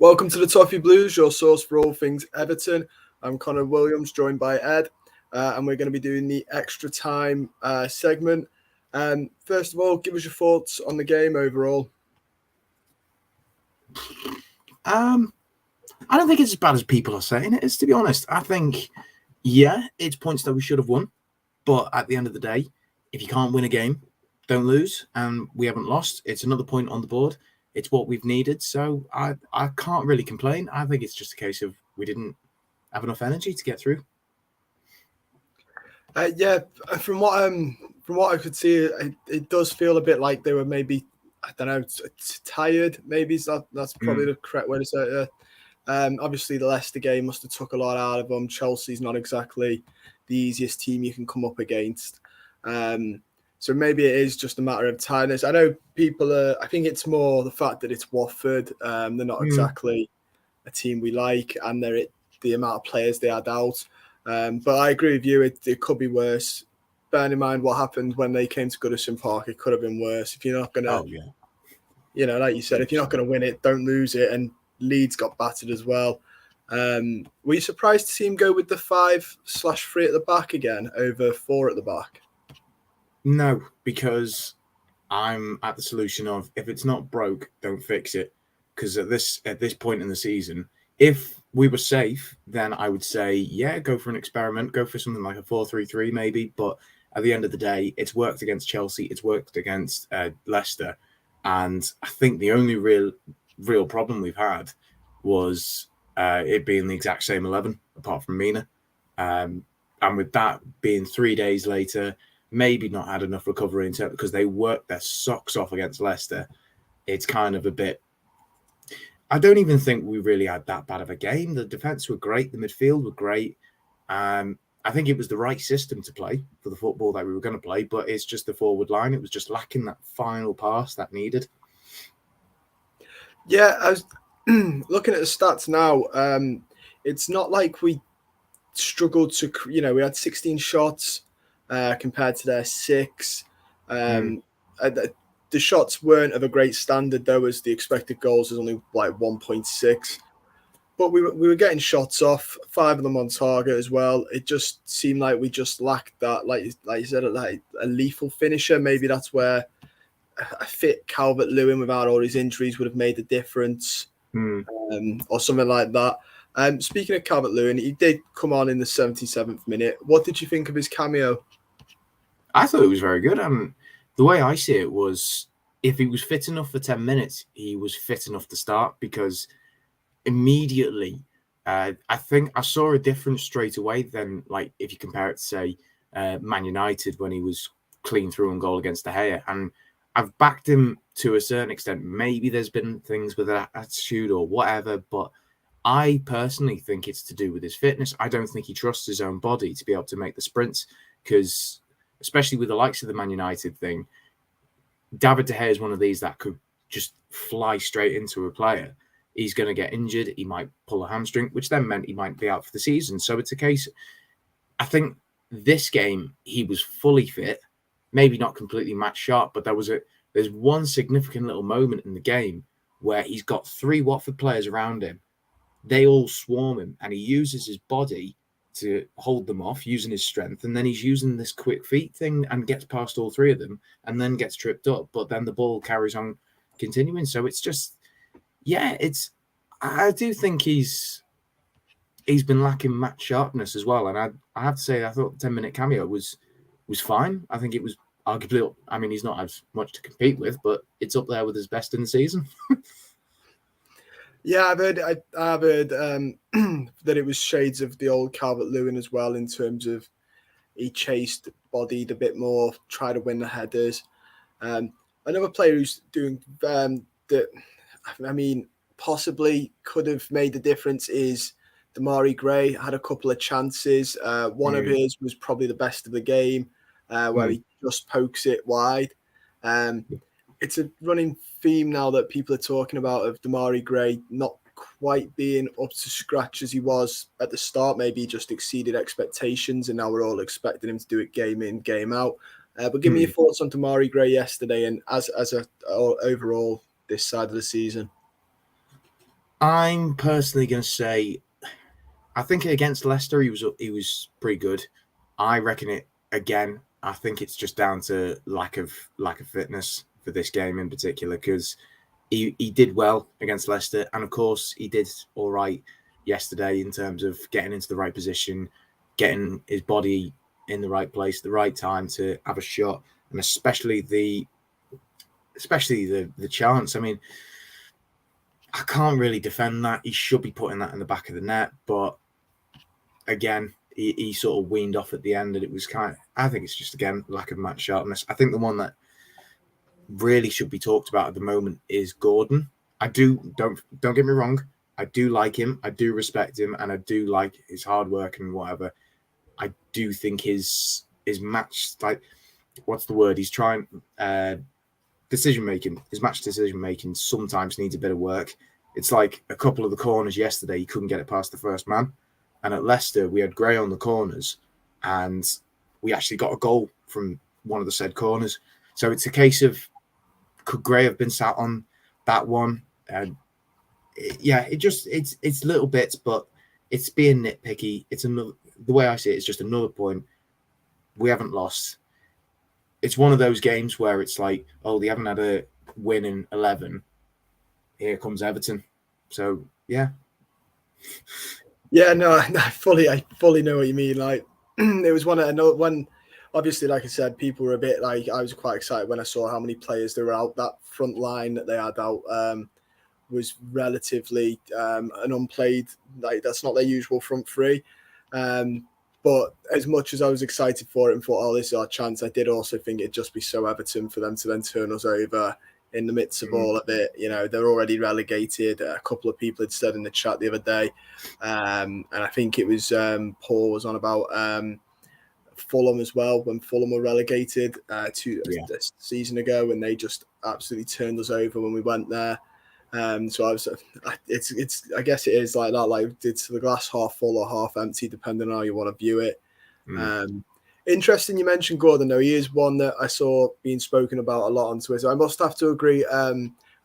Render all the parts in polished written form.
Welcome to the Toffee Blues, your source for all things Everton. I'm Connor Williams, joined by Ed, and we're going to be doing the extra time segment. First of all, give us your thoughts on the game overall. I don't think it's as bad as people are saying it is, to be honest. I think, it's points that we should have won. But at the end of the day, if you can't win a game, don't lose. And we haven't lost. It's another point on the board. It's what we've needed. So I can't really complain. I think it's just a case of we didn't have enough energy to get through. From what I could see, it does feel a bit like they were maybe, I don't know, tired. Maybe that's probably the correct way to say it. Obviously, the Leicester game must have took a lot out of them. Chelsea's not exactly the easiest team you can come up against. So maybe it is just a matter of tiredness. I know I think it's more the fact that it's Watford. They're not exactly a team we like, and the amount of players they had out. But I agree with you. It could be worse. Bearing in mind what happened when they came to Goodison Park, it could have been worse. If you're not going to, like you said, if you're not going to win it, don't lose it. And Leeds got battered as well. Were you surprised to see him go with the 5/3 at the back again over 4 at the back? No, because I'm at the solution of if it's not broke, don't fix it. Because at this point in the season, if we were safe, then I would say, go for an experiment, go for something like a 4-3-3 maybe. But at the end of the day, it's worked against Chelsea, it's worked against Leicester, and I think the only real problem we've had was it being the exact same 11, apart from Mina. And with that being 3 days later, maybe not had enough recovery in terms because they worked their socks off against Leicester. It's kind of a bit. I don't even think we really had that bad of a game. The defense were great. The midfield were great. I think it was the right system to play for the football that we were going to play, but it's just the forward line. It was just lacking that final pass that needed. Yeah, I was looking at the stats now. It's not like we struggled to, we had 16 shots compared to their 6. The shots weren't of a great standard, though, as the expected goals is only like 1.6. But we were getting shots off, 5 of them on target as well. It just seemed like we just lacked that, like you said, like a lethal finisher. Maybe that's where a fit Calvert-Lewin without all his injuries would have made a difference, or something like that. Speaking of Calvert-Lewin, he did come on in the 77th minute. What did you think of his cameo? I thought it was very good. The way I see it was, if he was fit enough for 10 minutes, he was fit enough to start, because immediately, I think I saw a difference straight away than, like, if you compare it to, say, Man United when he was clean through on goal against De Gea. And I've backed him to a certain extent. Maybe there's been things with that attitude or whatever, but I personally think it's to do with his fitness. I don't think he trusts his own body to be able to make the sprints, because especially with the likes of the Man United thing, David De Gea is one of these that could just fly straight into a player. He's going to get injured. He might pull a hamstring, which then meant he might be out for the season. So it's a case, I think this game, he was fully fit, maybe not completely match sharp, but there's one significant little moment in the game where he's got 3 Watford players around him. They all swarm him, and he uses his body to hold them off, using his strength, and then he's using this quick feet thing and gets past all 3 of them and then gets tripped up, but then the ball carries on continuing. So it's just, I do think he's been lacking match sharpness as well. And I have to say, I thought the 10-minute cameo was fine. I think it was arguably, I mean, he's not had much to compete with, but it's up there with his best in the season. Yeah, I've heard that it was shades of the old Calvert-Lewin as well, in terms of he chased, bodied a bit more, tried to win the headers. Another player who's doing that, I mean, possibly could have made the difference is Demarai Gray. Had a couple of chances. One of his was probably the best of the game, where he just pokes it wide. It's a running theme now that people are talking about of Demarai Gray not quite being up to scratch as he was at the start. Maybe he just exceeded expectations, and now we're all expecting him to do it game in, game out. But give me your thoughts on Demarai Gray yesterday and as a overall this side of the season. I'm personally going to say, I think against Leicester he was pretty good. I reckon it again. I think it's just down to lack of fitness for this game in particular, because he did well against Leicester, and of course he did all right yesterday in terms of getting into the right position, getting his body in the right place, the right time to have a shot, and especially the chance. I mean, I can't really defend that. He should be putting that in the back of the net, but again, he sort of weaned off at the end, and it was I think it's just again lack of match sharpness. I think the one that really should be talked about at the moment is Gordon. Don't get me wrong. I do like him. I do respect him, and I do like his hard work and whatever. I do think his match, like, what's the word? He's trying decision making. His match decision making sometimes needs a bit of work. It's like a couple of the corners yesterday, he couldn't get it past the first man. And at Leicester, we had Gray on the corners, and we actually got a goal from one of the said corners. So it's a case of, could Gray have been sat on that one? It's little bits, but it's being nitpicky. It's another, the way I see it, it's just another point. We haven't lost. It's one of those games where it's like, oh, they haven't had a win in 11. Here comes Everton. So yeah. Yeah, no, I fully know what you mean. Like, it was when obviously, like I said, people were a bit like, I was quite excited when I saw how many players there were out. That front line that they had out was relatively an unplayed, like, that's not their usual front three. But as much as I was excited for it and thought, oh, this is our chance, I did also think it'd just be so Everton for them to then turn us over in the midst of all of it. You know, they're already relegated. A couple of people had said in the chat the other day, and I think it was Paul was on about Fulham as well, when Fulham were relegated a season ago, and they just absolutely turned us over when we went there. So I guess it is like that, like it's the glass half full or half empty, depending on how you want to view it. Interesting you mentioned Gordon, though. He is one that I saw being spoken about a lot on Twitter. I must have to agree. I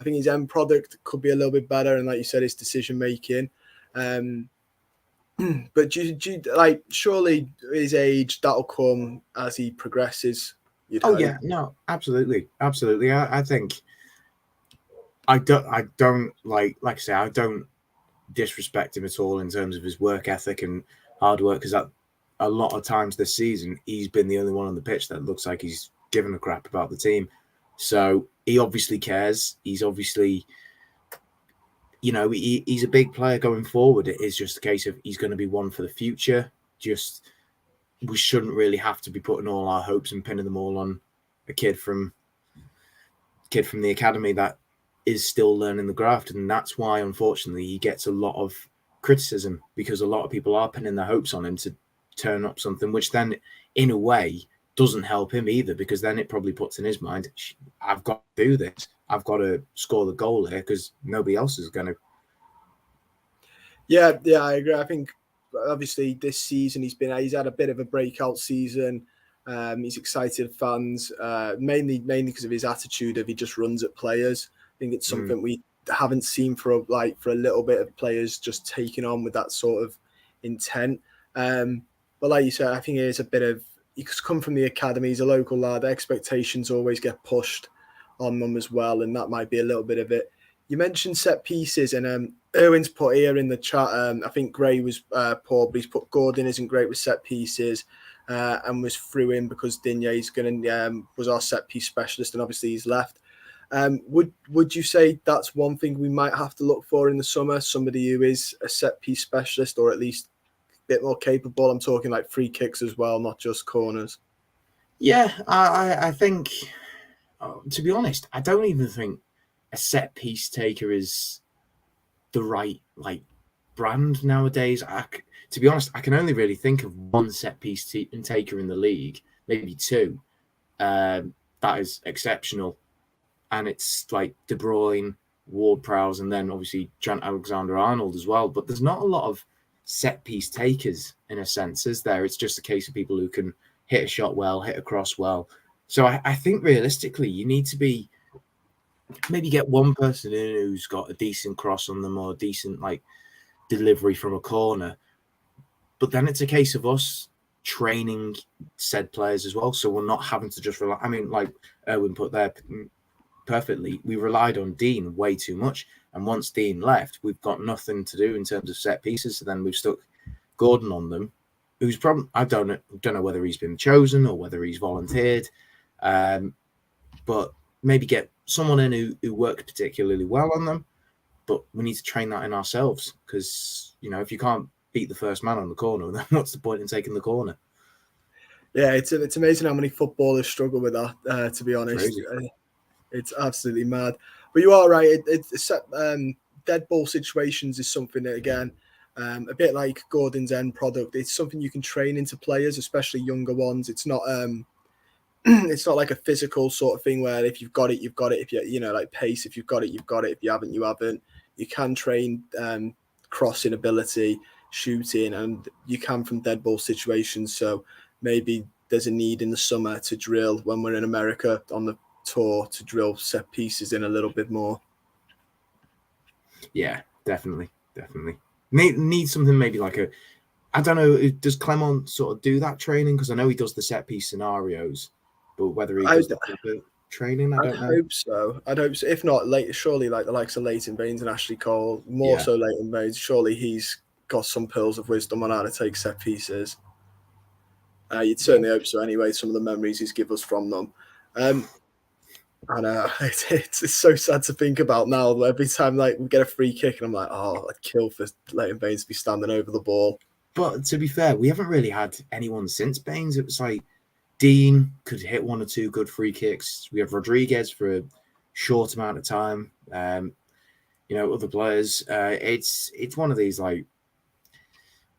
think his end product could be a little bit better, and like you said, his decision making. But do you like, surely his age, that'll come as he progresses. Oh yeah, no, absolutely. I think I don't like I say, I don't disrespect him at all in terms of his work ethic and hard work, because a lot of times this season he's been the only one on the pitch that looks like he's given a crap about the team. So he obviously cares. He's obviously, he's a big player going forward. It is just a case of he's going to be one for the future. Just, we shouldn't really have to be putting all our hopes and pinning them all on a kid from the academy that is still learning the graft. And that's why, unfortunately, he gets a lot of criticism, because a lot of people are pinning their hopes on him to turn up something, which then, in a way, doesn't help him either, because then it probably puts in his mind, I've got to do this. I've got to score the goal here because nobody else is going to. Yeah, I agree. I think obviously this season he's had a bit of a breakout season. He's excited fans, mainly because of his attitude of he just runs at players. I think it's something we haven't seen for a little bit of players just taking on with that sort of intent. But like you said, I think it is a bit of, he's come from the academy, he's a local lad, expectations always get pushed on them as well, and that might be a little bit of it. You mentioned set pieces, and Erwin's put here in the chat, I think Gray was poor, but he's put Gordon isn't great with set pieces, and was through in because Digne's was our set piece specialist, and obviously he's left. Would you say that's one thing we might have to look for in the summer? Somebody who is a set piece specialist, or at least a bit more capable. I'm talking like free kicks as well, not just corners. Yeah, I think, to be honest, I don't even think a set piece taker is the right brand nowadays. To be honest, I can only really think of one set piece taker in the league, maybe two. That is exceptional, and it's like De Bruyne, Ward-Prowse, and then obviously Trent Alexander-Arnold as well. But there's not a lot of set piece takers in a sense, is there? It's just a case of people who can hit a shot well, hit a cross well. So I think realistically, you need to be maybe get one person in who's got a decent cross on them or a decent like delivery from a corner. But then it's a case of us training said players as well, so we're not having to just rely. I mean, like Erwin put there perfectly, we relied on Dean way too much, and once Dean left, we've got nothing to do in terms of set pieces. So then we've stuck Gordon on them, who's probably I don't know whether he's been chosen or whether he's volunteered, but maybe get someone in who worked particularly well on them. But we need to train that in ourselves because if you can't beat the first man on the corner, then what's the point in taking the corner? Yeah, it's amazing how many footballers struggle with that. To be honest, it's absolutely mad. But you are right. It's dead ball situations is something that again, a bit like Gordon's end product. It's something you can train into players, especially younger ones. It's not it's not like a physical sort of thing where if you've got it, you've got it. If you like pace, if you've got it, you've got it. If you haven't, you haven't. You can train crossing ability, shooting, and you can from dead ball situations. So maybe there's a need in the summer to drill when we're in America on the tour to drill set pieces in a little bit more. Yeah, definitely. Need something maybe like I don't know, does Clement sort of do that training? Because I know he does the set piece scenarios, but whether he does the proper training, I don't know. I'd hope so. If not, surely like the likes of Leighton Baines and Ashley Cole, more so Leighton Baines, surely he's got some pearls of wisdom on how to take set pieces. You'd certainly hope so anyway, some of the memories he's given us from them. I know it's so sad to think about now. Every time like we get a free kick, and I'm like, oh, I'd kill for Leighton Baines to be standing over the ball. But to be fair, we haven't really had anyone since Baines. It was like Dean could hit one or two good free kicks. We have Rodriguez for a short amount of time. Other players. It's one of these like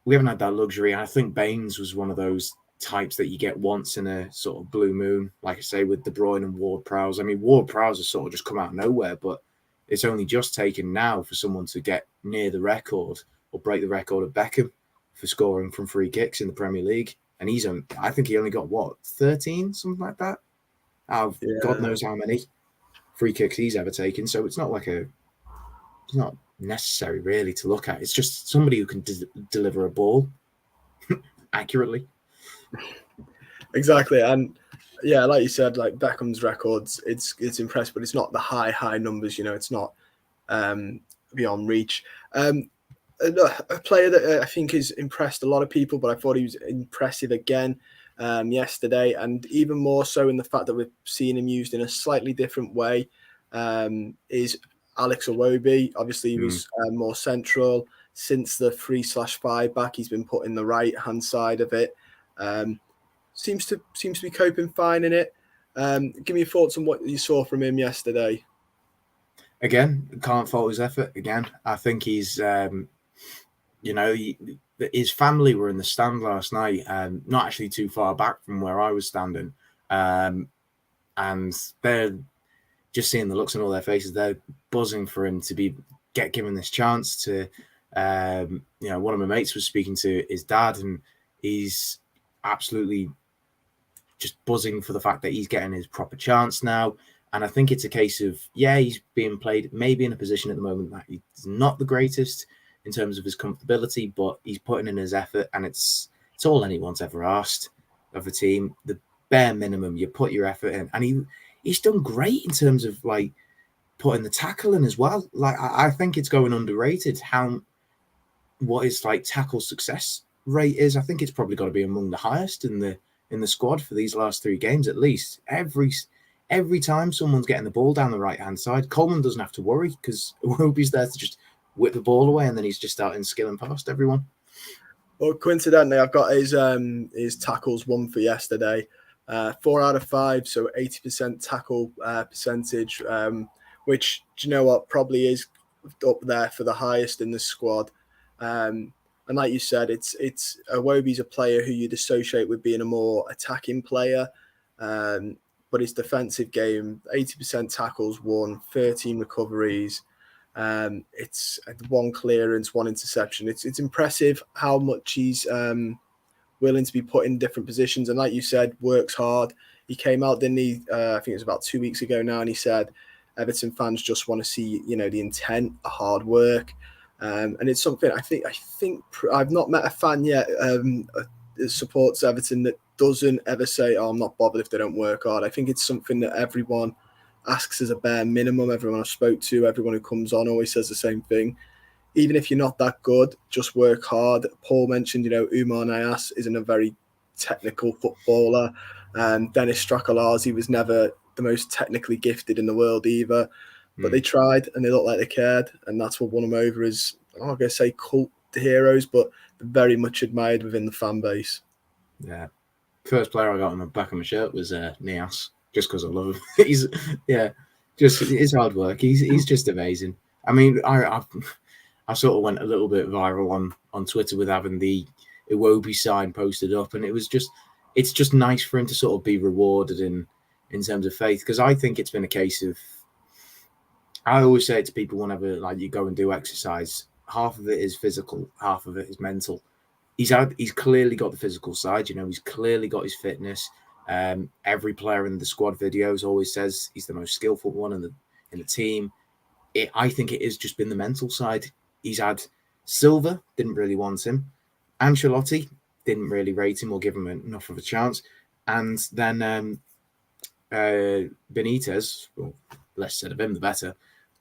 we haven't had that luxury. And I think Baines was one of those types that you get once in a sort of blue moon, like I say, with De Bruyne and Ward-Prowse. I mean, Ward-Prowse has sort of just come out of nowhere, but it's only just taken now for someone to get near the record or break the record of Beckham for scoring from free kicks in the Premier League. And I think he only got 13, something like that. Out of God knows how many free kicks he's ever taken. So it's not like it's not necessary really to look at. It's just somebody who can deliver a ball accurately. Exactly. And yeah, like you said, like Beckham's records, it's impressive, but it's not the high numbers, it's not beyond reach. A player that I think has impressed a lot of people, but I thought he was impressive again yesterday, and even more so in the fact that we're seeing him used in a slightly different way, is Alex Iwobi. Obviously, he was more central. Since the 3/5 back, he's been put in the right-hand side of it. Seems to be coping fine in it. Give me your thoughts on what you saw from him yesterday. Again, can't fault his effort. Again, I think he's... his family were in the stand last night, not actually too far back from where I was standing. And they're just seeing the looks on all their faces. They're buzzing for him to get given this chance to, one of my mates was speaking to his dad, and he's absolutely just buzzing for the fact that he's getting his proper chance now. And I think it's a case of, he's being played maybe in a position at the moment that he's not the greatest in terms of his comfortability, but he's putting in his effort, and it's all anyone's ever asked of a team. The bare minimum, you put your effort in, and he's done great in terms of like putting the tackle in as well. Like I think it's going underrated what his like tackle success rate is. I think it's probably got to be among the highest in the squad for these last 3 games at least. Every time someone's getting the ball down the right hand side, Coleman doesn't have to worry because Iwobi's there to just whip the ball away, and then he's just out in skilling past everyone. Well, coincidentally, I've got his tackles won for yesterday. 4 out of 5, so 80% tackle percentage, which, do you know what, probably is up there for the highest in the squad. And like you said, it's Iwobi's a player who you'd associate with being a more attacking player, but his defensive game, 80% tackles won, 13 recoveries. It's 1 clearance, 1 interception. It's impressive how much he's willing to be put in different positions, and like you said, works hard. He came out, didn't he? I think it was about 2 weeks ago now, and he said Everton fans just want to see, the intent, the hard work. And it's something I think I've not met a fan yet that supports Everton that doesn't ever say, "Oh, I'm not bothered if they don't work hard." I think it's something that everyone asks as a bare minimum. Everyone I've spoke to, everyone who comes on always says the same thing. Even if you're not that good, just work hard. Paul mentioned, Umar Niasse isn't a very technical footballer. Dennis Stracalazi was never the most technically gifted in the world either. But they tried and they looked like they cared. And that's what won them over as, I'm not going to say cult heroes, but very much admired within the fan base. Yeah. First player I got on the back of my shirt was Niasse, just because I love him. Just his hard work. He's just amazing. I mean, I sort of went a little bit viral on Twitter with having the Iwobi sign posted up, and it's just nice for him to sort of be rewarded in terms of faith, because I think it's been a case of, I always say it to people whenever you go and do exercise, half of it is physical, half of it is mental. He's clearly got the physical side, he's clearly got his fitness. Every player in the squad videos always says he's the most skillful one in the team. I think it has just been the mental side. He's had Silva, didn't really want him. Ancelotti didn't really rate him or give him enough of a chance. And then Benitez, well, less said of him, the better.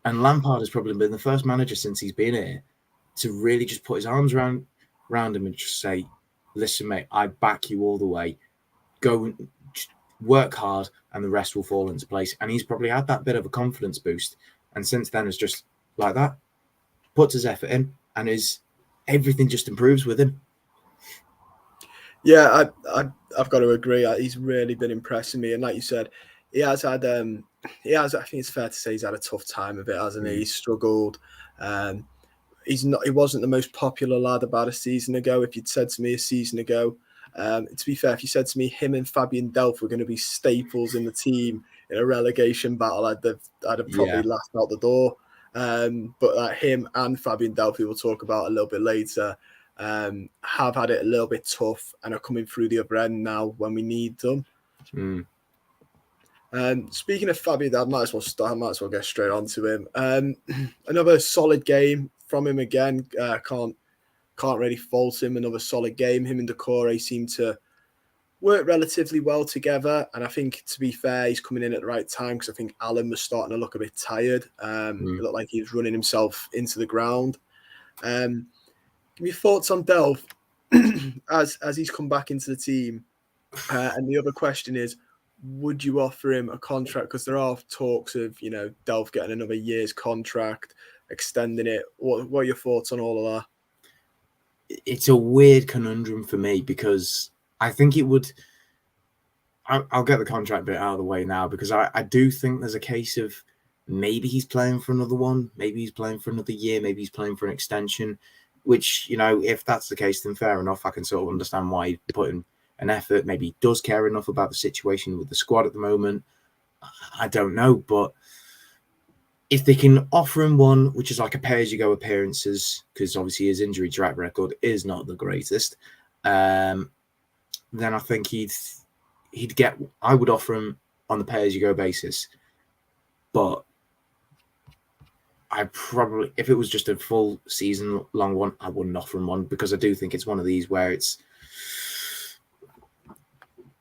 And Lampard has probably been the first manager since he's been here to really just put his arms around him and just say, "Listen, mate, I back you all the way. Go and work hard and the rest will fall into place." And he's probably had that bit of a confidence boost. And since then, it's just like that, puts his effort in, and everything just improves with him. Yeah, I've got to agree. He's really been impressing me. And like you said, he has had, I think it's fair to say he's had a tough time of it, hasn't he? He's struggled. He wasn't the most popular lad about a season ago. If you'd said to me a season ago, to be fair, if you said to me him and Fabian Delph were going to be staples in the team in a relegation battle, I'd have probably laughed out the door. But him and Fabian Delph, who we'll talk about a little bit later, have had it a little bit tough and are coming through the other end now when we need them. Speaking of Fabian, I might as well get straight on to him. Another solid game from him again. Can't really fault him. Another solid game. Him and Decore seem to work relatively well together. And I think, to be fair, he's coming in at the right time, because I think Alan was starting to look a bit tired. It looked like he was running himself into the ground. Give me thoughts on Delph as he's come back into the team. And the other question is, would you offer him a contract? Because there are talks of, Delph getting another year's contract, extending it. What are your thoughts on all of that? It's a weird conundrum for me, because I think it would... I'll get the contract bit out of the way now, because I do think there's a case of maybe he's playing for another one, maybe he's playing for another year, maybe he's playing for an extension, which, if that's the case, then fair enough. I can sort of understand why he's putting an effort. Maybe he does care enough about the situation with the squad at the moment. I don't know, but if they can offer him one, which is like a pay-as-you-go appearances, because obviously his injury track record is not the greatest, then I think he'd get... I would offer him on the pay-as-you-go basis, but I probably, if it was just a full season long one, I wouldn't offer him one, because I do think it's one of these where it's,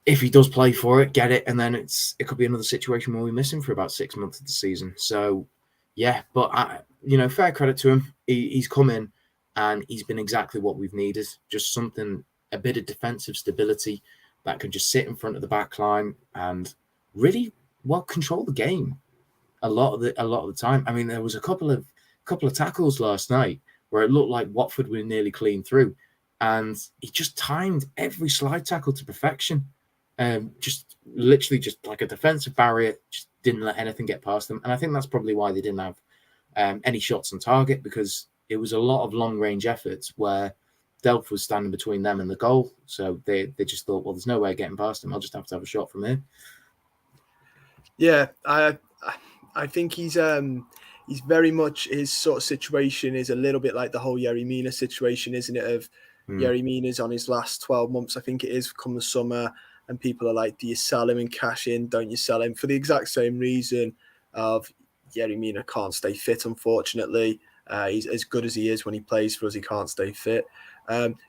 if he does play for it, get it, and then it could be another situation where we miss him for about 6 months of the season. So yeah, but fair credit to him. He's come in and he's been exactly what we've needed. Just something, a bit of defensive stability that can just sit in front of the back line and really control the game. A lot of the time. I mean, there was a couple of tackles last night where it looked like Watford were nearly clean through, and he just timed every slide tackle to perfection. Just literally just like a defensive barrier, just didn't let anything get past them. And I think that's probably why they didn't have any shots on target, because it was a lot of long range efforts where Delph was standing between them and the goal. So they just thought, well, there's no way of getting past him. I'll just have to have a shot from here. Yeah, I think he's very much, his sort of situation is a little bit like the whole Yerry Mina situation, isn't it? Of Yerry Mina's on his last 12 months, I think it is, come the summer, and people are like, do you sell him and cash in? Don't you sell him? For the exact same reason of Yerry Mina can't stay fit, unfortunately. He's as good as he is when he plays for us. He can't stay fit.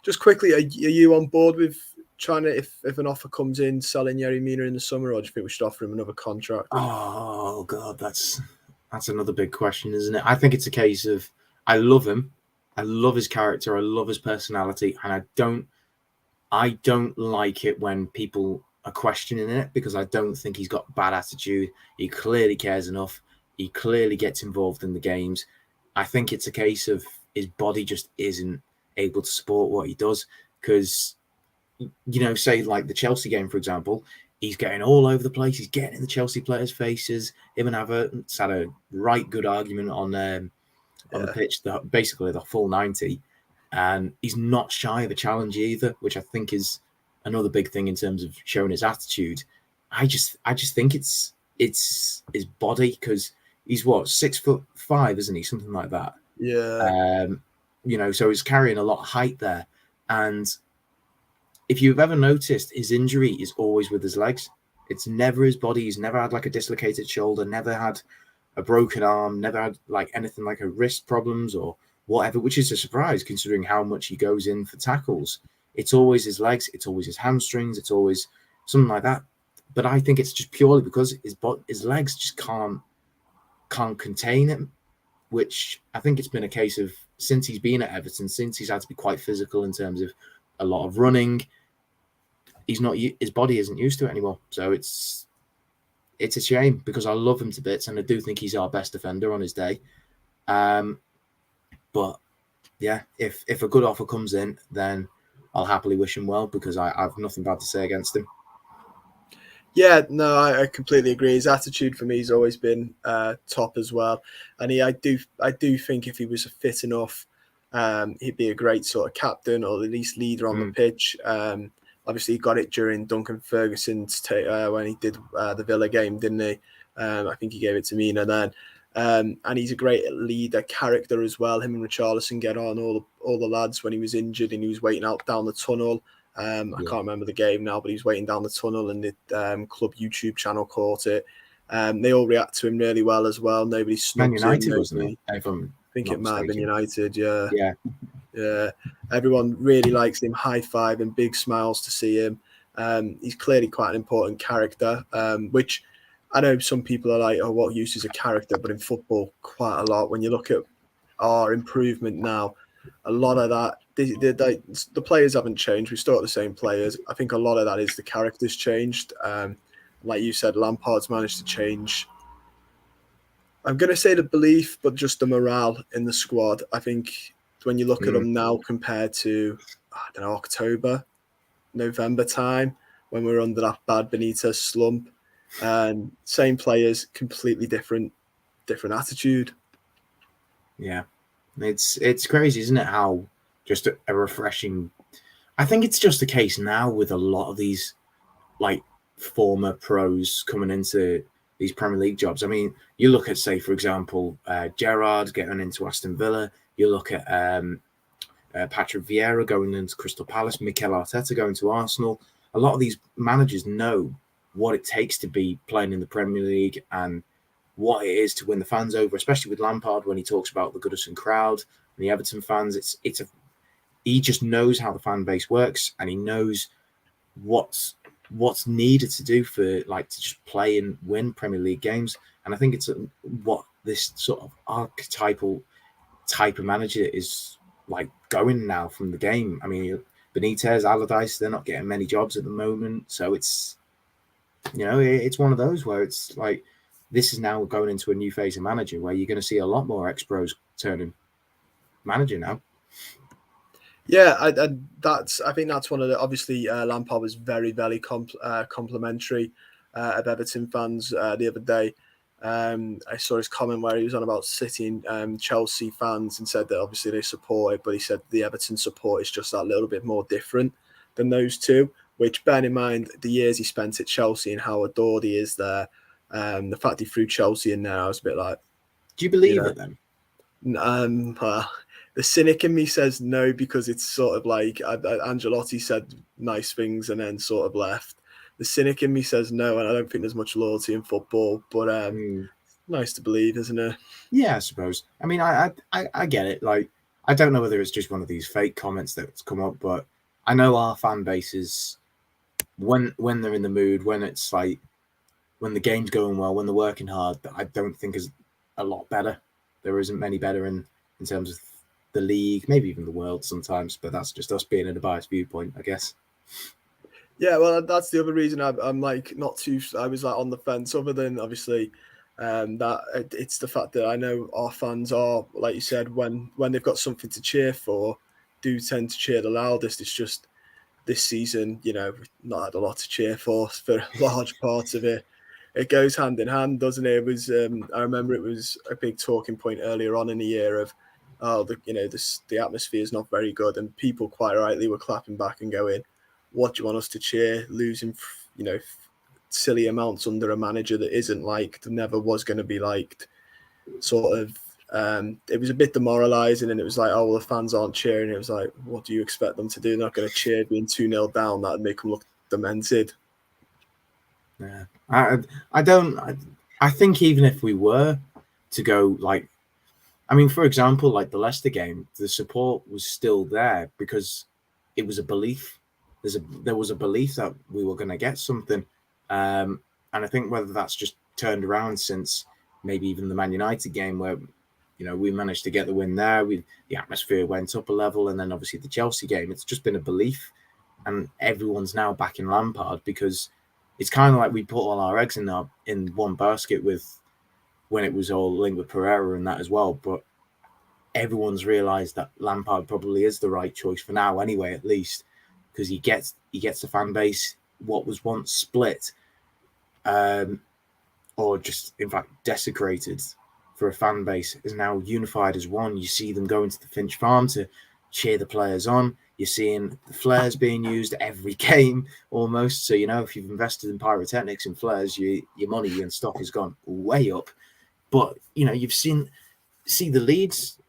Just quickly, are you on board with trying to, if an offer comes in, selling Yerry Mina in the summer, or do you think we should offer him another contract? Oh God, that's another big question, isn't it? I think it's a case of I love him, I love his character, I love his personality, and I don't like it when people are questioning it because I don't think he's got bad attitude. He clearly cares enough. He clearly gets involved in the games. I think it's a case of his body just isn't able to support what he does because, say like the Chelsea game, for example, he's getting all over the place. He's getting in the Chelsea players' faces. Him and Everton's had a right good argument on the pitch, basically the full 90. And he's not shy of a challenge either, which I think is another big thing in terms of showing his attitude. I just think it's his body because he's what 6'5", isn't he? Something like that. Yeah. So he's carrying a lot of height there. And if you've ever noticed, his injury is always with his legs. It's never his body. He's never had like a dislocated shoulder, never had a broken arm, never had like anything like a wrist problems or whatever, which is a surprise considering how much he goes in for tackles. It's always his legs, it's always his hamstrings, it's always something like that. But I think it's just purely because his legs just can't contain him, which I think it's been a case of since he's been at Everton, since he's had to be quite physical in terms of a lot of running. His body isn't used to it anymore. So it's a shame because I love him to bits and I do think he's our best defender on his day. But yeah, if a good offer comes in, then I'll happily wish him well because I have nothing bad to say against him. Yeah, no, I completely agree. His attitude for me has always been top as well, and I do think if he was fit enough, he'd be a great sort of captain or at least leader on the pitch. Obviously, he got it during Duncan Ferguson's when he did the Villa game, didn't he? I think he gave it to Mina then. And he's a great leader character as well. Him and Richarlison get on, all the lads when he was injured and he was waiting out down the tunnel. I can't remember the game now, but he was waiting down the tunnel and the club YouTube channel caught it. They all react to him really well as well. Nobody snubs him. United, wasn't it? I think it might have been United, yeah. Yeah. Everyone really likes him, high five and big smiles to see him. He's clearly quite an important character, which I know some people are like, oh, what use is a character? But in football, quite a lot. When you look at our improvement now, a lot of that, the players haven't changed. We still got the same players. I think a lot of that is the characters changed. Like you said, Lampard's managed to change. I'm going to say the belief, but just the morale in the squad. I think when you look at them now compared to, October, November time, when we were under that bad Benitez slump, and same players, completely different attitude. Yeah, it's crazy, isn't it? How just a refreshing. I think it's just the case now with a lot of these like former pros coming into these Premier League jobs. I mean, you look at, say, for example, Gerrard getting into Aston Villa. You look at Patrick Vieira going into Crystal Palace, Mikel Arteta going to Arsenal. A lot of these managers know what it takes to be playing in the Premier League and what it is to win the fans over, especially with Lampard when he talks about the Goodison crowd and the Everton fans. He just knows how the fan base works and he knows what's needed to do for to just play and win Premier League games. And I think it's what this sort of archetypal type of manager is like going now from the game. I mean, Benitez, Allardyce, they're not getting many jobs at the moment. So it's, it's one of those where it's like, this is now going into a new phase of manager where you're going to see a lot more ex-pros turning manager now. Yeah, I think that's one of the, obviously Lampard was very, very complimentary of Everton fans the other day. I saw his comment where he was on about City and Chelsea fans and said that obviously they support it, but he said the Everton support is just that little bit more different than those two, which, bearing in mind the years he spent at Chelsea and how adored he is there, the fact he threw Chelsea in there, I was a bit like... Do you believe it then? The cynic in me says no, because it's sort of like Ancelotti said nice things and then sort of left. The cynic in me says no, and I don't think there's much loyalty in football. But nice to believe, isn't it? Yeah, I suppose. I mean, I get it. Like, I don't know whether it's just one of these fake comments that's come up, but I know our fan base is when they're in the mood, when it's like when the game's going well, when they're working hard, I don't think is a lot better. There isn't many better in terms of the league, maybe even the world sometimes, but that's just us being in a biased viewpoint, I guess. Yeah, well, that's the other reason I'm like not too. I was like on the fence, other than obviously that it's the fact that I know our fans are, like you said, when they've got something to cheer for, do tend to cheer the loudest. It's just this season, we've not had a lot to cheer for large parts of it. It goes hand in hand, doesn't it? It was. I remember it was a big talking point earlier on in the year of, oh, the atmosphere is not very good, and people quite rightly were clapping back and going, "What do you want us to cheer? Losing, silly amounts under a manager that isn't liked, never was going to be liked." Sort of. It was a bit demoralising, and it was like, oh, well, the fans aren't cheering. It was like, what do you expect them to do? They're not going to cheer being 2-0 down. That'd make them look demented. Yeah, I don't. I think even if we were to go like, I mean, for example, like the Leicester game, the support was still there because it was a belief. There was a belief that we were going to get something, and I think whether that's just turned around since maybe even the Man United game where we managed to get the win there. The atmosphere went up a level, and then obviously the Chelsea game. It's just been a belief, and everyone's now back in Lampard because it's kind of like we put all our eggs in one basket with when it was all linked with Pereira and that as well. But everyone's realised that Lampard probably is the right choice for now, anyway, at least because he gets the fan base. What was once split, or just in fact desecrated for a fan base, is now unified as one. You see them going to the Finch Farm to cheer the players on. You're seeing the flares being used every game almost. So, if you've invested in pyrotechnics and flares, your money and stock has gone way up. But, you've see the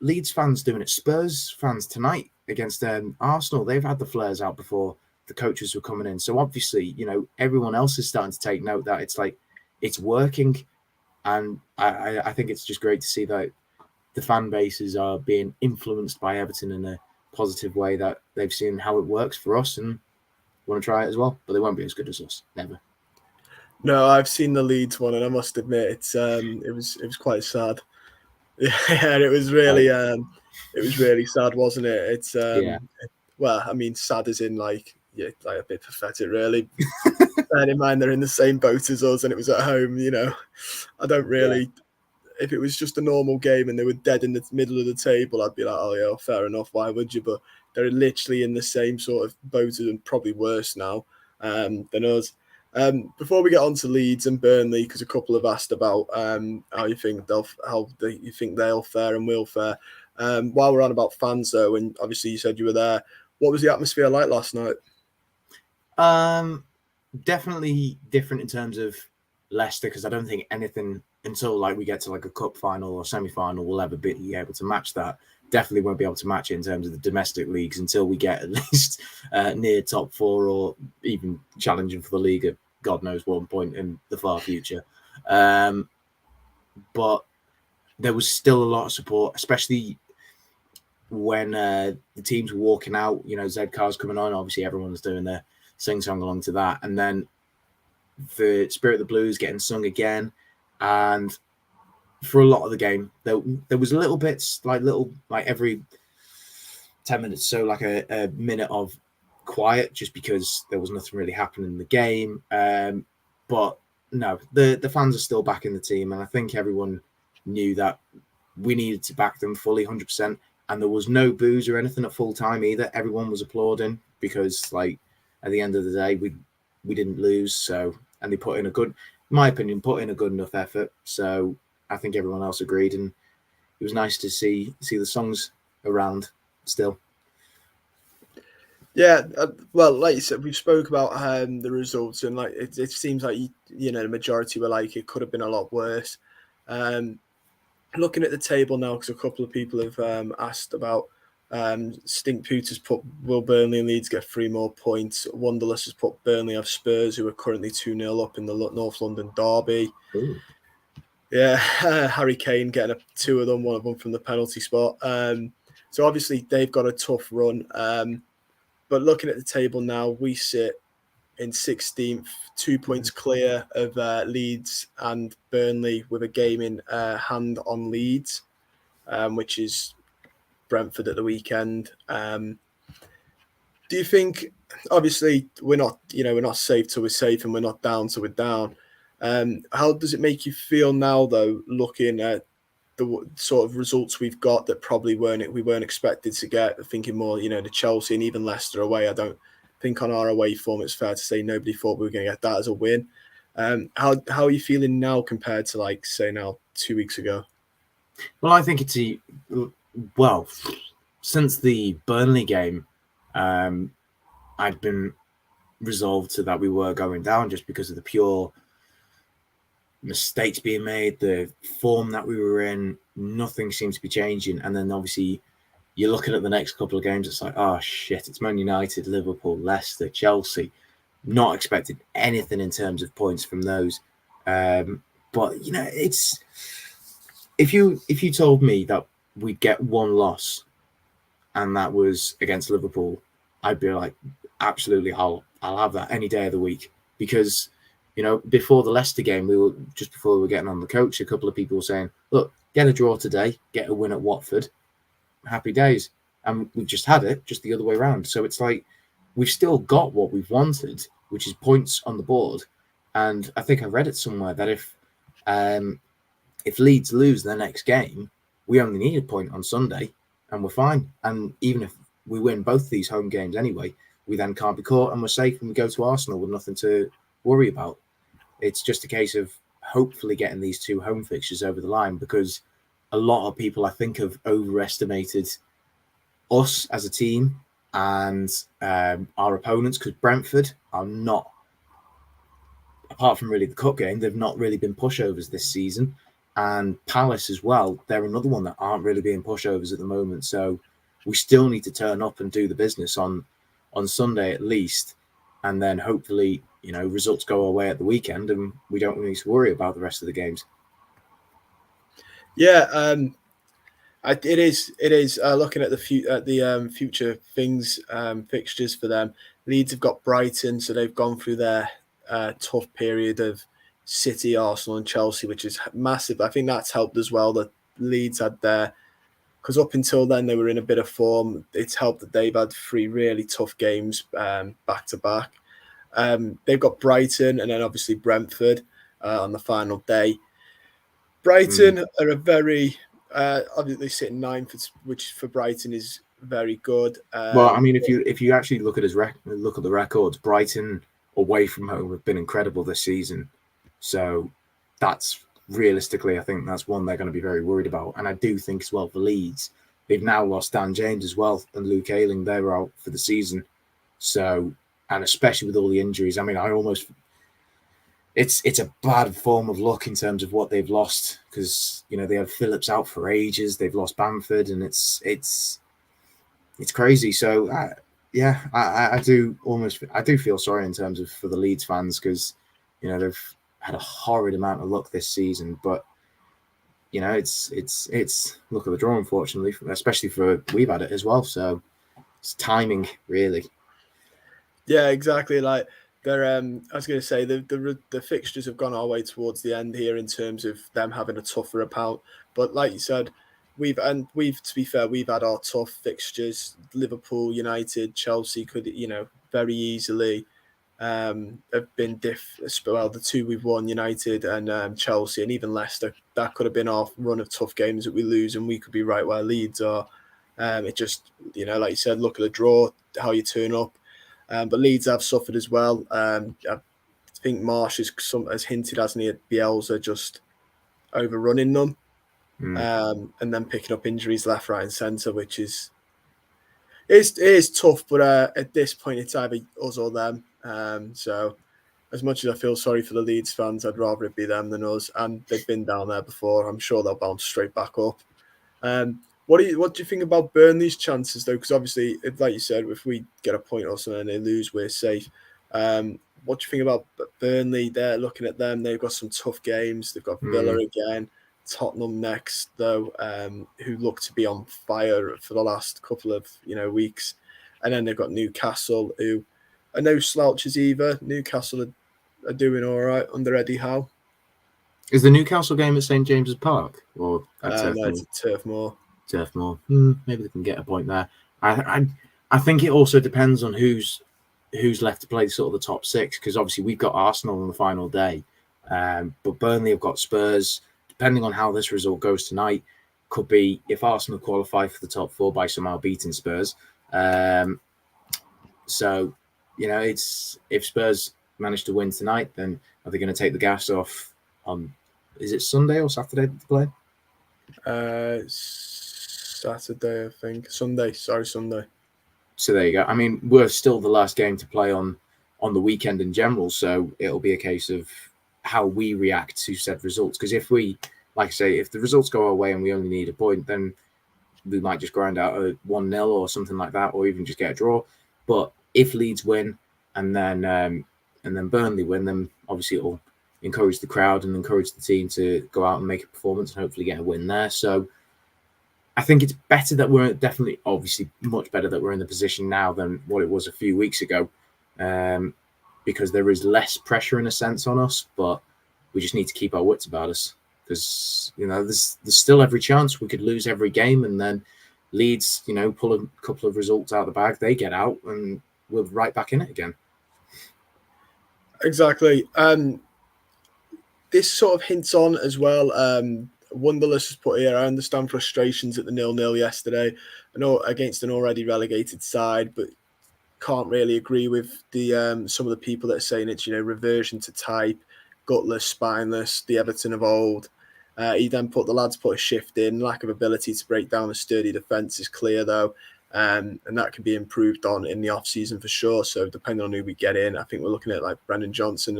Leeds fans doing it. Spurs fans tonight against Arsenal, they've had the flares out before the coaches were coming in. So obviously, everyone else is starting to take note that it's like, it's working. And I think it's just great to see that the fan bases are being influenced by Everton in a positive way, that they've seen how it works for us and want to try it as well. But they won't be as good as us, never. No, I've seen the Leeds one, and I must admit it was quite sad. Yeah, it was really sad, wasn't it? It's Yeah. well, I mean, sad as in like like a bit pathetic, really. Bearing in mind they're in the same boat as us, and it was at home. I don't Yeah. really. If it was just a normal game and they were dead in the middle of the table, I'd be like, oh yeah, fair enough. Why would you? But they're literally in the same sort of boat and probably worse now than us. Before we get on to Leeds and Burnley, because a couple have asked about how you think they'll fare and will fare. While we're on about fans, though, and obviously you said you were there, what was the atmosphere like last night? Definitely different in terms of Leicester, because I don't think anything until like we get to like a cup final or semi-final will ever be able to match that. Definitely won't be able to match it in terms of the domestic leagues until we get at least near top four or even challenging for the league at God knows one point in the far future. But there was still a lot of support, especially when the teams were walking out. Z Car's coming on. Obviously, everyone's doing their sing-song along to that. And then the Spirit of the Blues getting sung again. And for a lot of the game, there was little bits, like every 10 minutes, so like a minute of quiet, just because there was nothing really happening in the game. But no, the fans are still backing the team, and I think everyone knew that we needed to back them fully, 100%. And there was no boos or anything at full time either. Everyone was applauding because, like, at the end of the day, we didn't lose. So, and they put in a good, in my opinion, good enough effort. So I think everyone else agreed, and it was nice to see the songs around still. Yeah, well, like you said, we've spoke about the results, and like it seems like the majority were like it could have been a lot worse. Looking at the table now, because a couple of people have asked about Stink Poot has put will Burnley and Leeds get 3 more points. Wonderless has put Burnley have Spurs, who are currently 2-0 up in the North London derby. Ooh. Yeah, Harry Kane getting two of them, one of them from the penalty spot. So obviously they've got a tough run. But looking at the table now, we sit in 16th, 2 points clear of Leeds and Burnley with a game in hand on Leeds, which is Brentford at the weekend. Do you think, obviously, we're not safe till we're safe and we're not down till we're down. How does it make you feel now, though, looking at the sort of results we've got that probably we weren't expected to get? Thinking more, the Chelsea and even Leicester away. I don't think on our away form it's fair to say nobody thought we were going to get that as a win. How are you feeling now compared to, like, say, now 2 weeks ago? Well, I think since the Burnley game, I'd been resolved to that we were going down just because of the pure mistakes being made, the form that we were in. Nothing seemed to be changing. And then obviously you're looking at the next couple of games, it's like, oh shit, it's Man United, Liverpool, Leicester, Chelsea. Not expected anything in terms of points from those. But it's if you told me that we'd get one loss and that was against Liverpool, I'd be like, absolutely, I'll have that any day of the week. Because before the Leicester game, before we were getting on the coach, a couple of people were saying, look, get a draw today, get a win at Watford, happy days. And we've just had it, just the other way around. So it's like we've still got what we've wanted, which is points on the board. And I think I read it somewhere that if Leeds lose their next game, we only need a point on Sunday and we're fine. And even if we win both these home games anyway, we then can't be caught and we're safe and we go to Arsenal with nothing to worry about. It's just a case of hopefully getting these two home fixtures over the line, because a lot of people, I think, have overestimated us as a team and our opponents, because Brentford are not, apart from really the cup game, they've not really been pushovers this season. And Palace as well, they're another one that aren't really being pushovers at the moment. So we still need to turn up and do the business on Sunday at least. And then hopefully, results go away at the weekend and we don't need to worry about the rest of the games. Yeah, it is. Looking at the future things, fixtures for them. Leeds have got Brighton, so they've gone through their tough period of City, Arsenal, and Chelsea, which is massive. I think that's helped as well that Leeds had their, because up until then they were in a bit of form. It's helped that they've had 3 really tough games back to back. They've got Brighton and then obviously Brentford on the final day. Brighton are a very obviously sitting 9th, which for Brighton is very good. Well, I mean, if you actually look at the records, Brighton away from home have been incredible this season. So that's realistically, I think that's one they're going to be very worried about. And I do think as well for Leeds, they've now lost Dan James as well and Luke Ayling. They were out for the season. So, and especially with all the injuries, I mean, it's a bad form of luck in terms of what they've lost, because they have Phillips out for ages. They've lost Bamford, and it's crazy. So I do feel sorry in terms of for the Leeds fans, because they've had a horrid amount of luck this season. But it's luck of the draw, unfortunately, especially for we've had it as well. So it's timing, really. Yeah, exactly. Like they're, I was going to say the fixtures have gone our way towards the end here in terms of them having a tougher account. But like you said, we've to be fair, we've had our tough fixtures. Liverpool, United, Chelsea could very easily have been the 2 we've won, United and Chelsea, and even Leicester. That could have been our run of tough games that we lose, and we could be right where Leeds are. It just like you said, look at the draw, how you turn up. But Leeds have suffered as well. I think Marsh has hinted, hasn't he, at Bielsa just overrunning them, and then picking up injuries left, right, and centre, which is tough. But at this point, it's either us or them. So as much as I feel sorry for the Leeds fans, I'd rather it be them than us. And they've been down there before. I'm sure they'll bounce straight back up. What do you think about Burnley's chances, though? Because obviously, like you said, if we get a point or something and they lose, we're safe. what do you think about Burnley? They're looking at them. They've got some tough games. They've got Villa again, Tottenham next, though, who look to be on fire for the last couple of weeks. And then they've got Newcastle, who are no slouches either. Newcastle are doing all right under Eddie Howe. Is the Newcastle game at St James's Park or at Turf Moor? No, it's at Turf Moor. Turf Moor. Maybe they can get a point there. I think it also depends on who's left to play sort of the top six, because obviously we've got Arsenal on the final day, but Burnley have got Spurs. Depending on how this result goes tonight, could be if Arsenal qualify for the top four by somehow beating Spurs. So, it's if Spurs manage to win tonight, then are they going to take the gas off on? Is it Sunday or Saturday to play? Saturday, I think. Sunday. Sorry, Sunday. So there you go. I mean, we're still the last game to play on the weekend in general, so it'll be a case of how we react to said results. Because if we, like I say, if the results go our way and we only need a point, then we might just grind out a 1-0 or something like that, or even just get a draw. But if Leeds win and then Burnley win, then obviously it'll encourage the crowd and encourage the team to go out and make a performance and hopefully get a win there. So I think it's better that we're definitely, obviously, much better that we're in the position now than what it was a few weeks ago, because there is less pressure in a sense on us, but we just need to keep our wits about us, because there's still every chance we could lose every game, and then Leeds, pull a couple of results out of the bag, they get out, and we're right back in it again. Exactly. This sort of hints on as well. Wonderless has put here, I understand frustrations at the 0-0 yesterday. I know against an already relegated side, but can't really agree with the some of the people that are saying it's reversion to type, gutless, spineless, the Everton of old. He then the lads put a shift in. Lack of ability to break down a sturdy defence is clear though, and that can be improved on in the off season for sure. So depending on who we get in, I think we're looking at like Brendan Johnson,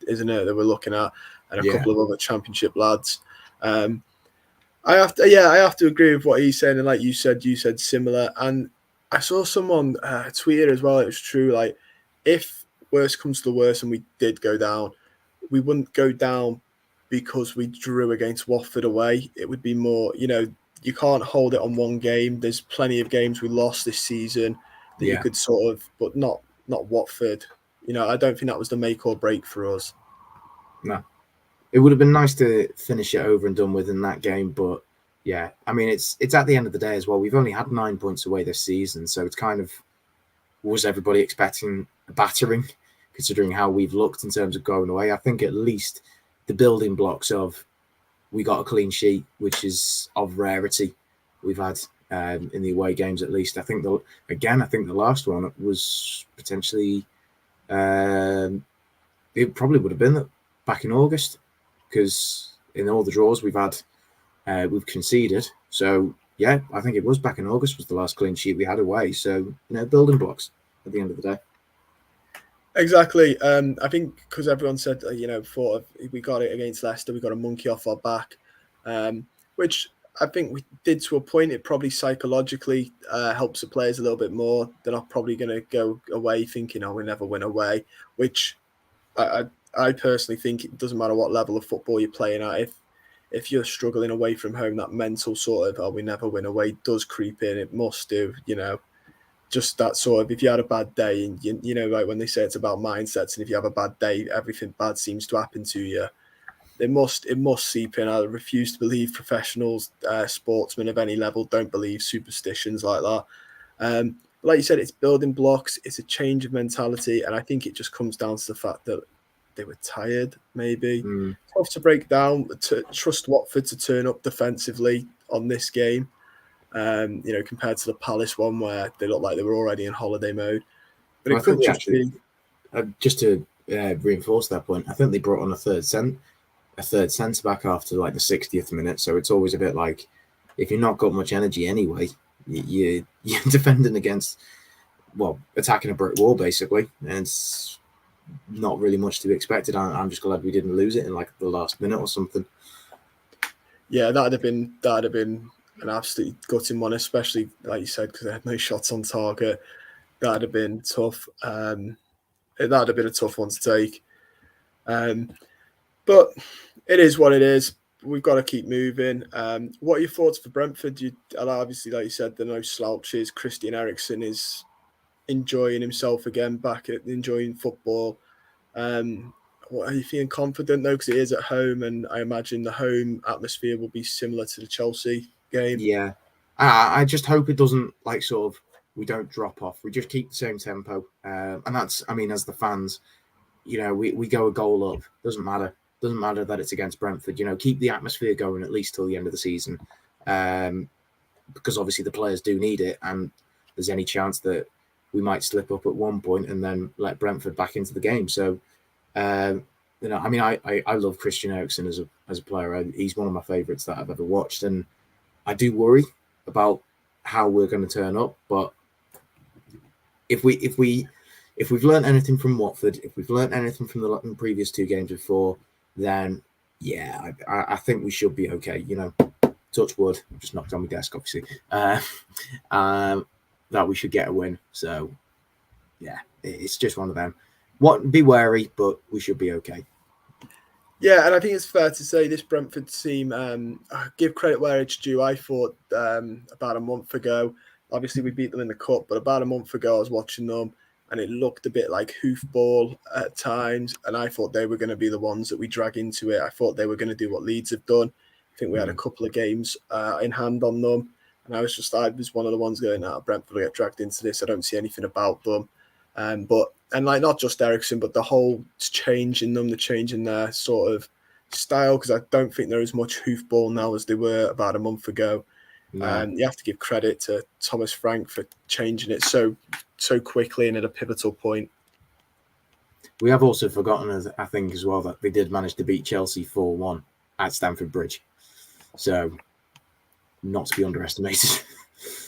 isn't it, that we're looking at, and a couple of other Championship lads. I have to agree with what he's saying, and like you said similar. And I saw someone tweet as well. It was true. Like, if worse comes to the worst and we did go down, we wouldn't go down because we drew against Watford away. It would be more, you can't hold it on one game. There's plenty of games we lost this season that you could sort of, but not Watford. I don't think that was the make or break for us. No. It would have been nice to finish it over and done with in that game, but yeah, I mean, it's at the end of the day as well. We've only had 9 points away this season, so it's kind of, was everybody expecting a battering, considering how we've looked in terms of going away? I think at least the building blocks of, we got a clean sheet, which is of rarity we've had in the away games at least. I think the last one was potentially, it probably would have been back in August, because in all the draws we've had, we've conceded. So yeah, I think it was back in August was the last clean sheet we had away. So building blocks at the end of the day. Exactly. I think because everyone said thought we got it against Leicester, we got a monkey off our back, which I think we did to a point. It probably psychologically helps the players a little bit more. They're not probably going to go away thinking, "Oh, we never win away," which I personally think it doesn't matter what level of football you're playing at. If you're struggling away from home, that mental sort of, "Oh, we never win away," does creep in. It must do, just that sort of, if you had a bad day, and like when they say it's about mindsets, and if you have a bad day, everything bad seems to happen to you. It must seep in. I refuse to believe professionals, sportsmen of any level don't believe superstitions like that. Like you said, it's building blocks. It's a change of mentality, and I think it just comes down to the fact that they were tired. Maybe tough to break down. To trust Watford to turn up defensively on this game, compared to the Palace one where they looked like they were already in holiday mode. But it could just be just to reinforce that point. I think they brought on a third centre back after like the 60th minute. So it's always a bit like, if you've not got much energy anyway, you're defending against, attacking a brick wall basically, and it's not really much to be expected. I'm just glad we didn't lose it in like the last minute or something. Yeah, that'd have been an absolutely gutting one, especially like you said, because they had no shots on target. That'd have been tough. that'd have been a tough one to take. But it is what it is. We've got to keep moving. What are your thoughts for Brentford? Obviously, like you said, there are no slouches. Christian Eriksen is enjoying himself again, back at enjoying football. What are you feeling confident though? Because it is at home, and I imagine the home atmosphere will be similar to the Chelsea game. Yeah, I just hope it doesn't we don't drop off. We just keep the same tempo, and that's, I mean, as the fans, we go a goal up. Doesn't matter. Doesn't matter that it's against Brentford. Keep the atmosphere going at least till the end of the season, because obviously the players do need it, and there's any chance that we might slip up at one point and then let Brentford back into the game. So, I mean, I love Christian Eriksen as a player. He's one of my favourites that I've ever watched, and I do worry about how we're going to turn up. But if we've learned anything from Watford, if we've learned anything from the previous two games before, then yeah, I think we should be okay. Touch wood, just knocked on my desk, obviously. That we should get a win. So yeah, it's just one of them. Be wary, but we should be okay. Yeah, and I think it's fair to say this Brentford team, give credit where it's due. I thought about a month ago, obviously we beat them in the cup, but about a month ago I was watching them and it looked a bit like hoofball at times, and I thought they were going to be the ones that we drag into it. I thought they were going to do what Leeds have done. I think we had a couple of games in hand on them, and I was one of the ones going, Brentford will get dragged into this. I don't see anything about them. Not just Eriksen, but the whole change in them, the change in their sort of style, because I don't think they're as much hoofball now as they were about a month ago. No. You have to give credit to Thomas Frank for changing it so quickly and at a pivotal point. We have also forgotten, I think, as well, that they did manage to beat Chelsea 4-1 at Stamford Bridge. So, not to be underestimated.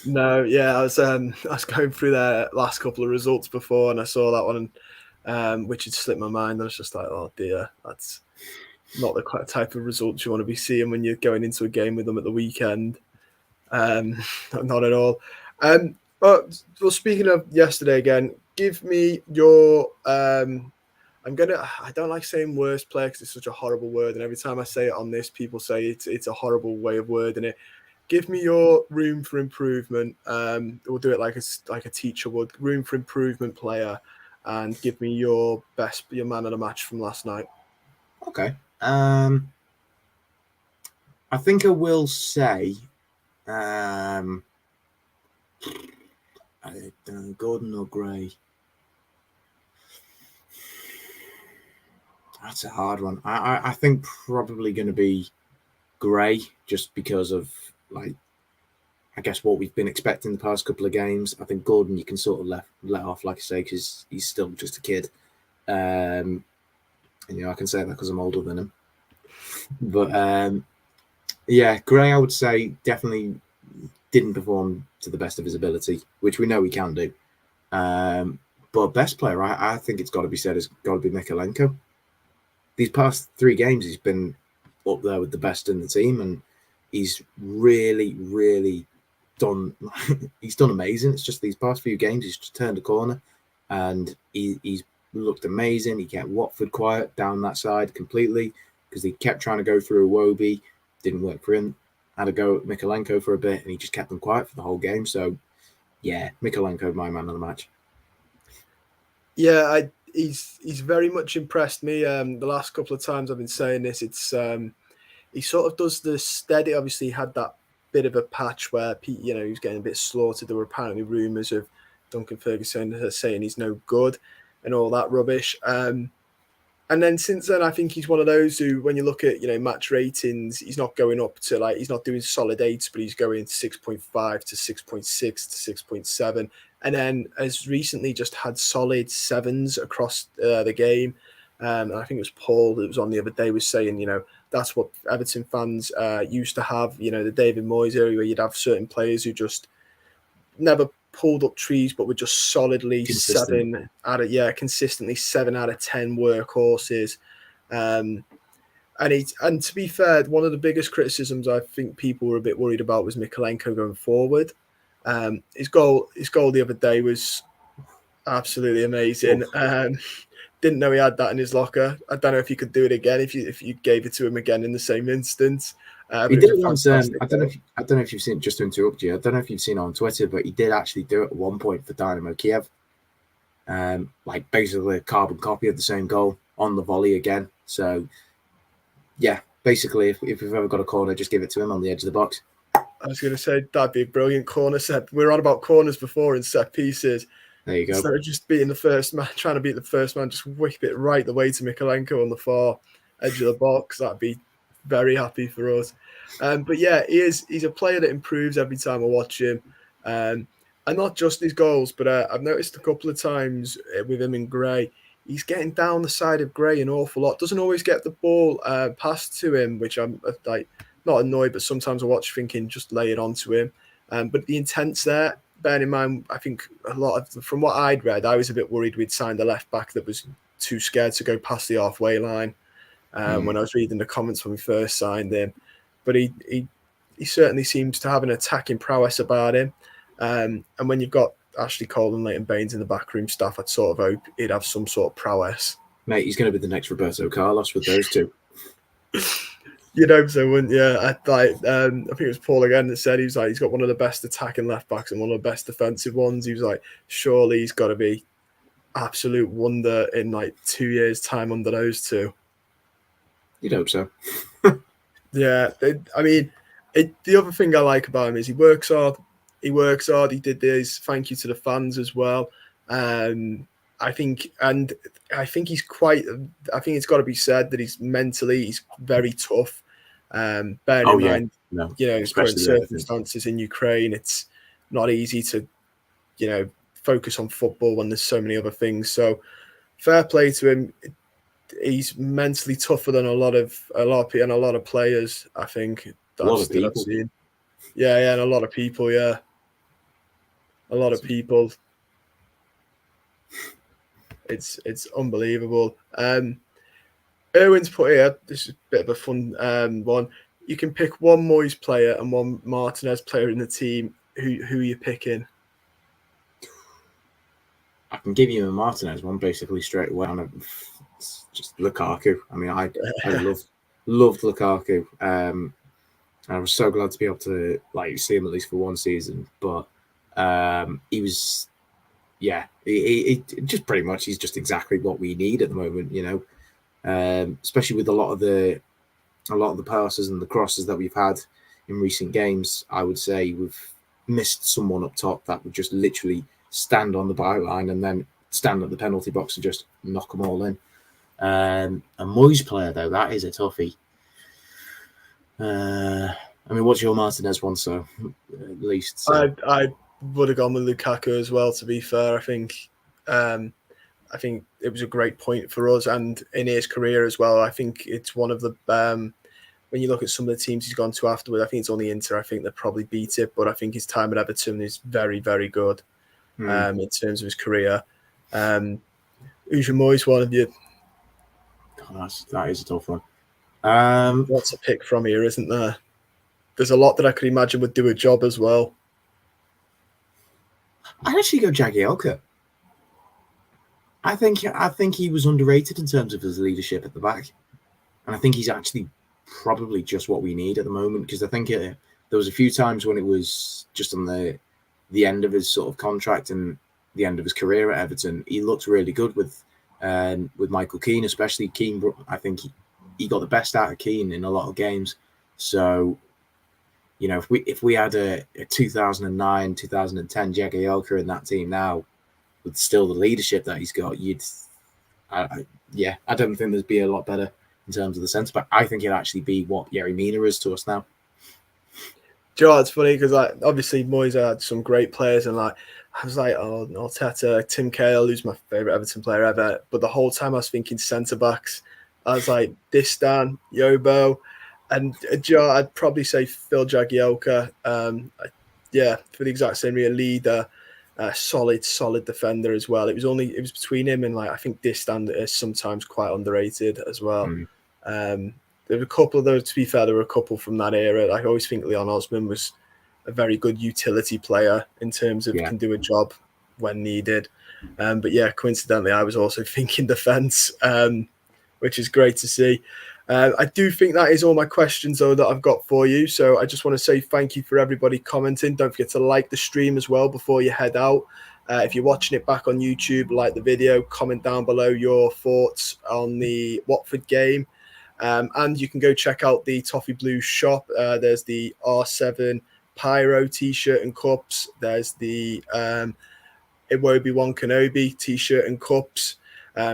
No, yeah, I was going through their last couple of results before, and I saw that one, which had slipped my mind. And I was just like, oh dear, that's not the type of results you want to be seeing when you're going into a game with them at the weekend. Not at all. But well, speaking of yesterday again, give me your. I don't like saying worst player because it's such a horrible word, and every time I say it on this, people say it's a horrible way of wording it. Give me your room for improvement. We'll do it like a teacher would. Room for improvement player, and give me your man of the match from last night. Okay. I think I will say, Gordon or Gray. That's a hard one. I think probably going to be Gray, just because of I guess what we've been expecting the past couple of games. I think Gordon you can sort of let off, like I say, because he's still just a kid. And I can say that because I'm older than him. But yeah, Gray, I would say definitely didn't perform to the best of his ability, which we know he can do. But best player, I think it's got to be said, has got to be Mykolenko. These past 3 games, he's been up there with the best in the team, and he's really, really done. He's done amazing. It's just these past few games, he's just turned a corner, and he's looked amazing. He kept Watford quiet down that side completely because he kept trying to go through Iwobi, didn't work for him. Had a go at Mykolenko for a bit, and he just kept them quiet for the whole game. So, yeah, Mykolenko, my man of the match. Yeah, he's very much impressed me. The last couple of times I've been saying this, it's he sort of does the steady. Obviously, he had that bit of a patch where he was getting a bit slaughtered. There were apparently rumours of Duncan Ferguson saying he's no good and all that rubbish. And then since then, I think he's one of those who, when you look at match ratings, he's not going up to he's not doing solid 8s, but he's going 6.5 to 6.6 to 6.7, and then as recently just had solid 7s across the game. And I think it was Paul that was on the other day was saying, that's what Everton fans used to have. The David Moyes area where you'd have certain players who just never pulled up trees, but were just solidly consistently 7 out of 10 workhorses. And to be fair, one of the biggest criticisms I think people were a bit worried about was Mykolenko going forward. His goal the other day was Absolutely amazing. Didn't know he had that in his locker. I don't know if you could do it again if you gave it to him again in the same instance. But He it was did a it once. fantastic I goal. don't know if you've seen. Just to interrupt you, I don't know if you've seen it on Twitter, but he did actually do it at one point for Dynamo Kiev. Like basically a carbon copy of the same goal on the volley again. So yeah, basically, if we've ever got a corner, just give it to him on the edge of the box. I was going to say that'd be a brilliant corner set. We were on about corners before in set pieces. There you go. Instead of just beating the first man, trying to beat the first man, just whip it right the way to Mikolenko on the far edge of the box. That'd be very happy for us. But yeah, he's a player that improves every time I watch him. And not just his goals, but I've noticed a couple of times with him in Gray, he's getting down the side of Gray an awful lot. Doesn't always get the ball passed to him, which I'm like not annoyed, but sometimes I watch thinking just lay it onto him. But the intent's there. Bearing in mind, I think a lot of from what I'd read, I was a bit worried we'd signed a left back that was too scared to go past the halfway line when I was reading the comments when we first signed him. But he certainly seems to have an attacking prowess about him. And when you've got Ashley Cole and Leighton Baines in the backroom staff, I'd sort of hope he'd have some sort of prowess. Mate, he's going to be the next Roberto Carlos with those two. You'd hope so, wouldn't you? I think it was Paul again that said he's got one of the best attacking left backs and one of the best defensive ones. He was like, surely he's got to be absolute wonder in like 2 years' time under those two. You'd hope so. Yeah, the other thing I like about him is he works hard. He did this. Thank you to the fans as well. I think he's quite. I think it's got to be said that he's very tough. Bearing in mind, his current circumstances in Ukraine, it's not easy to, focus on football when there's so many other things. So, fair play to him. He's mentally tougher than a lot of people and a lot of players. I think I've seen. Yeah, and a lot of people. Yeah, a lot of people. It's unbelievable. Erwin's put here, this is a bit of a fun one. You can pick one Moyes player and one Martinez player in the team. Who are you picking? I can give you a Martinez one basically straight away. It's just Lukaku. I mean, I loved Lukaku. I was so glad to be able to see him at least for one season. But he was, he just pretty much he's just exactly what we need at the moment. Especially with a lot of the passes and the crosses that we've had in recent games. I would say we've missed someone up top that would just literally stand on the byline and then stand at the penalty box and just knock them all in. A Moyes player though, that is a toughie. I mean, what's your Martinez one? So at least I would have gone with Lukaku as well. To be fair, I think it was a great point for us and in his career as well. I think it's one of the when you look at some of the teams he's gone to afterward, I think it's only Inter. I think they probably beat it, but I think his time at Everton is very, very good in terms of his career. Who's your Moyes one of you? God, that is a tough one. Lots to pick from here, isn't there? There's a lot that I could imagine would do a job as well. I'd actually go Jagielka. I think he was underrated in terms of his leadership at the back, and I think he's actually probably just what we need at the moment. Because I think there was a few times when it was just on the end of his sort of contract and the end of his career at Everton, he looked really good with Michael Keane, especially Keane. I think he got the best out of Keane in a lot of games. So, if we had a 2009, 2010 Jagielka in that team now, with still the leadership that he's got, I don't think there'd be a lot better in terms of the centre back. I think it'd actually be what Yerry Mina is to us now. Do you know, it's funny because obviously Moyes had some great players and I was like, oh, Arteta, Tim Cahill, who's my favourite Everton player ever. But the whole time I was thinking centre backs. I was like, Distan, Yobo, and I'd probably say Phil Jagielka. For the exact same reason, leader, solid defender as well. It was between him and I think Distan is sometimes quite underrated as well. There were a couple of those. To be fair, there were a couple from that era. I always think Leon Osman was a very good utility player in terms of can do a job. when needed. But yeah, coincidentally, I was also thinking defence, which is great to see. I do think that is all my questions, though, that I've got for you. So I just want to say thank you for everybody commenting. Don't forget to like the stream as well before you head out. If you're watching it back on YouTube, like the video, comment down below your thoughts on the Watford game. And you can go check out the Toffee Blue shop. There's the R7 Pyro t-shirt and cups. There's the Iwobi One Kenobi t-shirt and cups.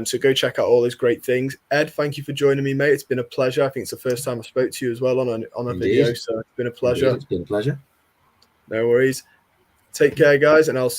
So go check out all those great things. Ed, thank you for joining me, mate. It's been a pleasure. I think it's the first time I spoke to you as well on a video, so it's been a pleasure. Indeed, it's been a pleasure. No worries. Take care, guys, and I'll see you